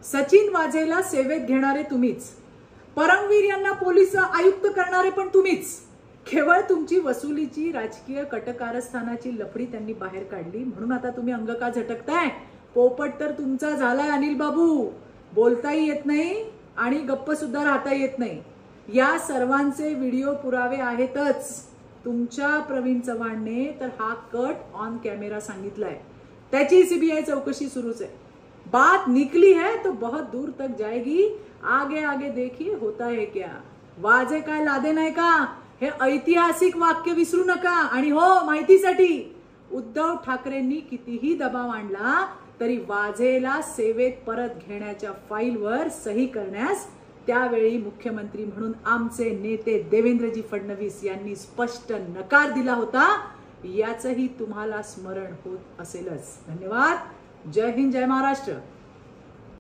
सचिन वाझेला सेवेत घेणारे तुम्हीच, परमवीर यांना पोलीस आयुक्त करणारे पण तुम्हीच। केवळ तुमची वसुलीची राजकीय कटकारस्थानाची लफडी त्यांनी बाहेर काढली म्हणून आता तुम्ही अंग का झटकताय। पोपट तर तुमचा झालाय अनिल बाबू, बोलताही येत नाही आणि गप्प सुद्धा राहता येत नाही। या सर्वांचे व्हिडिओ पुरावे आहेतच। तुमच्या प्रवीण चव्हाणने तर हा कट ऑन कॅमेरा सांगितलाय, त्याची सीबीआय चौकशी सुरूच आहे। बात निकली है तो बहुत दूर तक जाएगी, आगे आगे देखिए होता है क्या। वाजे काय लादे नाही का, हे ऐतिहासिक वाक्य विसरू नका। आणि हो, माहितीसाठी उद्धव ठाकरेंनी कितीही दबाव आणला तरी वाझेला सेवेत परत घेण्याच्या फाईलवर सही करण्यास त्यावेळी मुख्यमंत्री म्हणून आमचे नेते देवेंद्रजी फडणवीस यांनी स्पष्ट नकार दिला होता, याचंही तुम्हाला स्मरण होत असेलच। धन्यवाद। जय हिंद, जय महाराष्ट्र।